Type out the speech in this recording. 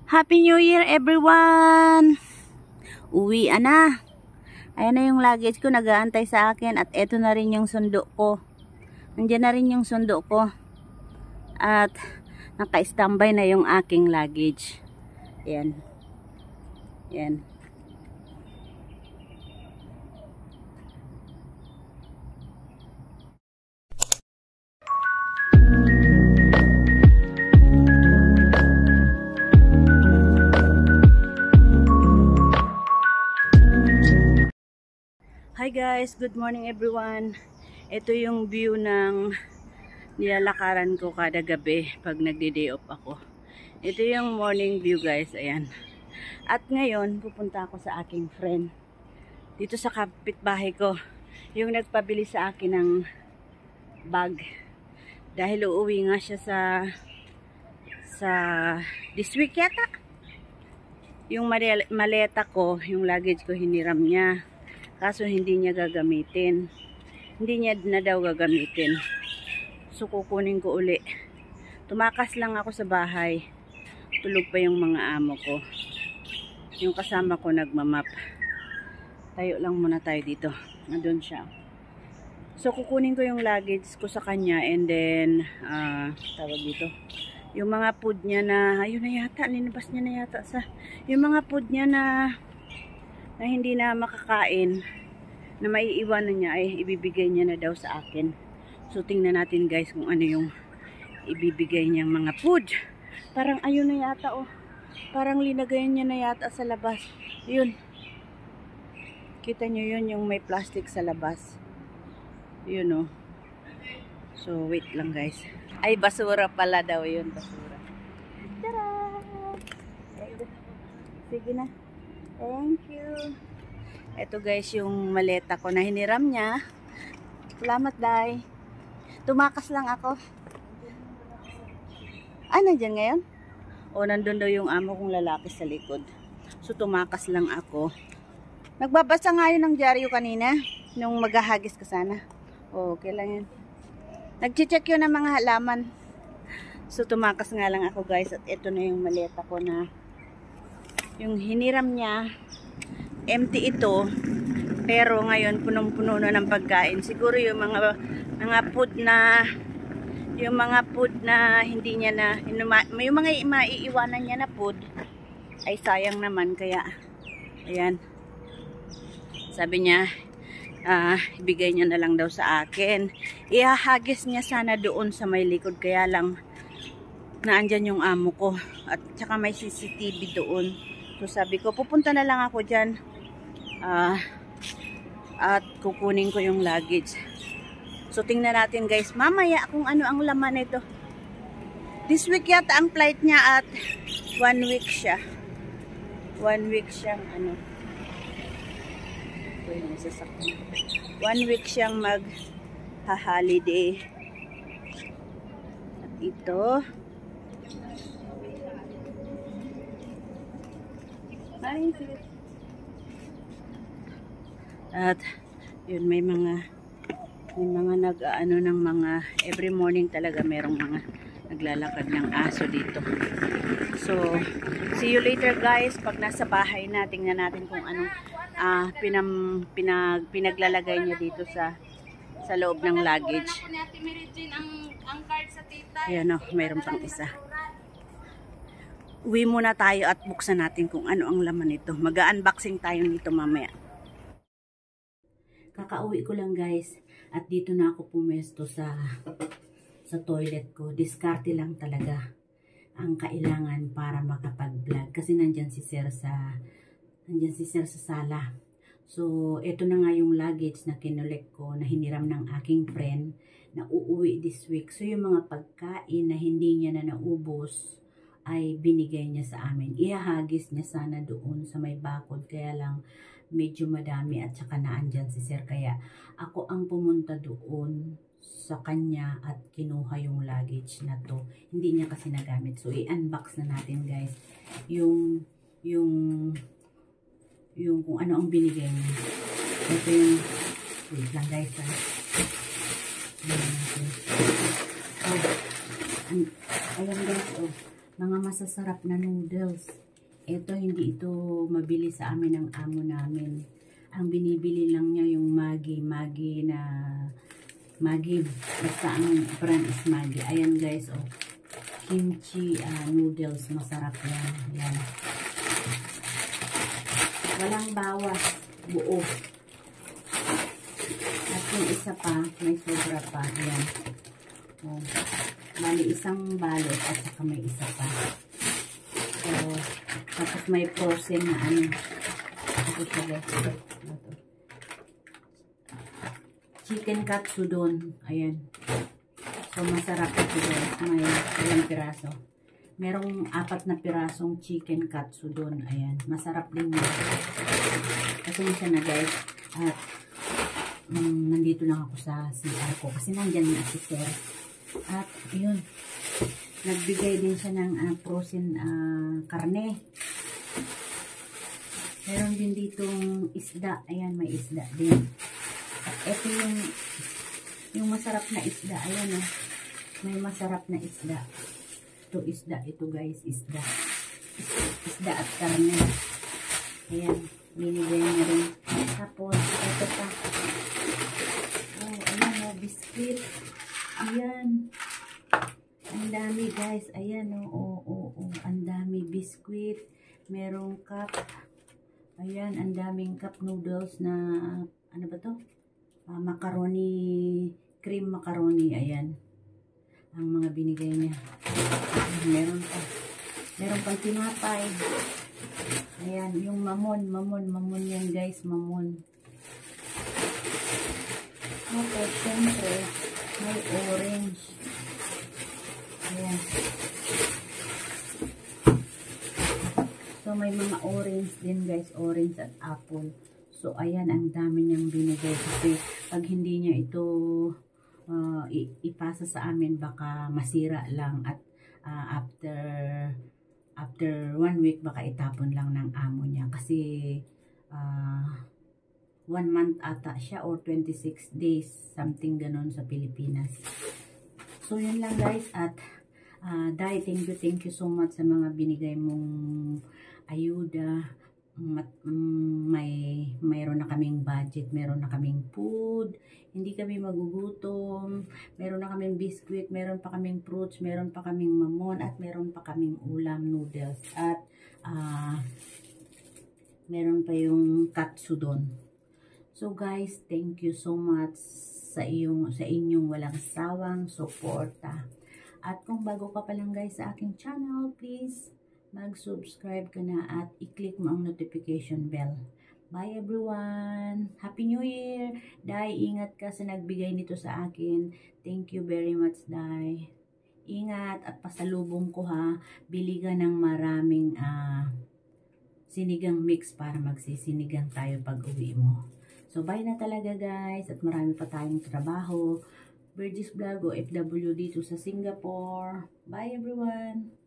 Happy New Year everyone! Uwi na. Ayan na yung luggage ko, nag-aantay sa akin. At eto na rin yung sundo ko. Nandiyan na rin yung sundo ko. At naka-standby na yung aking luggage. Ayan. Ayan. Hi guys, good morning everyone. Ito yung view ng nilalakaran ko kada gabi pag nagde-day off ako. Ito yung morning view guys, ayan. At ngayon, pupunta ako sa aking friend. Dito sa kapitbahay ko, yung nagpabili sa akin ng bag. Dahil uuwi nga siya sa this week yata. Yung maleta ko, yung luggage ko hiniram niya. Kaso hindi niya gagamitin. Hindi niya na daw gagamitin. So kukunin ko uli. Tumakas lang ako sa bahay. Tulog pa yung mga amo ko. Yung kasama ko nagmamap. Tayo lang muna tayo dito. Nandun siya. So kukunin ko yung luggage ko sa kanya. And then, tawag dito. Yung mga food niya na, ayun na yata, linabas niya na yata sa, yung mga food niya na hindi na makakain, na maiiwanan niya ay ibibigay niya na daw sa akin. So tingnan natin guys kung ano yung ibibigay niyang mga food. Parang ayun na yata oh. Parang linagayan niya na yata sa labas. Yun. Kita niyo yun yung may plastic sa labas. Yun oh. So wait lang guys. Ay basura pala daw yun, basura. Tara! Sige na. Thank you. Ito guys yung maleta ko na hiniram niya. Salamat Day. Tumakas lang ako. Nandiyan ngayon? O nandun daw yung amo kong lalaki sa likod. So tumakas lang ako. Nagbabasa nga yun ng dyaryo kanina. Nung maghahagis ka sana. Okay lang yun. Nag-check yun ng mga halaman. So tumakas nga lang ako guys. At ito na yung maleta ko na yung hiniram niya. Empty ito. Pero ngayon punong-puno na ng pagkain. Siguro yung mga food na hindi niya na yung mga maiiwanan niya na food ay sayang naman. Kaya ayan. Sabi niya ibigay niya na lang daw sa akin. Ihahagis niya sana doon sa may likod. Kaya lang naandyan yung amo ko. At saka may CCTV doon. So sabi ko, pupunta na lang ako dyan. At kukunin ko yung luggage. So tingnan natin guys, mamaya kung ano ang laman nito. This week yata ang flight niya at 1 week siya. 1 week siyang ano. Ito yung sasakyan. 1 week siyang mag-holiday. At ito. At yun may mga nag-ano ng mga every morning talaga merong mga naglalakad ng aso dito. So see you later guys pag nasa bahay na. Tingnan natin kung anong pinaglalagay niya dito sa loob ng luggage. Ayan o, mayroon pang isa. Uwi muna tayo at buksan natin kung ano ang laman nito. Mag-unboxing tayo nito mamaya. Kakauwi ko lang guys. At dito na ako pumesto sa toilet ko. Diskarte lang talaga ang kailangan para makapag-vlog. Kasi nandyan si Sir sa sala. So, ito na nga yung luggage na kinolek ko na hiniram ng aking friend na uuwi this week. So, yung mga pagkain na hindi niya na naubos ay binigay niya sa amin. Ihahagis niya sana doon sa may bakod. Kaya lang medyo madami at saka naandyan si Sir. Kaya ako ang pumunta doon sa kanya at kinuha yung luggage na to. Hindi niya kasi nagamit. So i-unbox na natin guys. Yung kung ano ang binigay niya. Ito yung wait lang guys ha. Ayan guys oh. mga masasarap na noodles. Ito, hindi ito mabili sa amin ng amo namin. Ang binibili lang niya yung Maggi na Maggi. Basta ang brand is Maggi. Ayan guys, oh. Kimchi noodles. Masarap yan. Ayan. Walang bawas. Buo. At yung isa pa, may sobra pa. Ayan. Oh. Bali, isang balot at saka may isa pa. So, tapos may frozen na ano. Ito siya guys. Chicken katsudon. Ayan. So, masarap ito guys. May ilang piraso. Merong 4 na pirasong chicken katsudon. Ayan. Masarap din yun. Pasensya na guys. At nandito lang ako sa CR ko. Kasi nandyan na si Sir. At yun. Nagbigay din siya ng frozen karne. Meron din ditong isda. Ayan, may isda din. At ito yung masarap na isda. Ayan, oh. May masarap na isda. Ito isda. Ito guys, isda. Isda at karne. Ayan, binigay niya rin. Tapos, ito pa. Oh, ayan, oh, biscuit. Ayan. Ang dami guys. Ayan, oh. Ang dami biscuit. Merong cup. Ayan, ang daming cup noodles na, ano ba to? Macaroni, cream macaroni. Ayan. Ang mga binigay niya. Meron pa. Meron pang tinapay. Ayan, yung mamon yan guys, mamon. Tapos, syempre, may orange. Ayan. So, may mga orange din guys. Orange at apple. So, ayan. Ang dami niyang binigay. Kasi, pag hindi niya ito ipasa sa amin, baka masira lang. At after 1 week, baka itapon lang ng amo niya. Kasi, 1 month ata siya or 26 days. Something ganon sa Pilipinas. So, yun lang guys. At, Dai, thank you so much sa mga binigay mong ayuda. Mayroon na kaming budget, meron na kaming food, hindi kami magugutom, meron na kaming biscuit, meron pa kaming fruits, meron pa kaming mamon, at meron pa kaming ulam noodles, at meron pa yung katsudon. So guys, thank you so much sa inyong walang sawang suporta. At kung bago ka pa lang guys sa aking channel, please mag-subscribe ka na at i-click mo ang notification bell. Bye everyone! Happy New Year! Dai, ingat ka sa nagbigay nito sa akin. Thank you very much, Dai. Ingat at pasalubong ko ha. Bili ka ng maraming sinigang mix para magsisinigang tayo pag uwi mo. So, bye na talaga guys. At marami pa tayong trabaho. Burgess Vlog o FW dito sa Singapore. Bye everyone!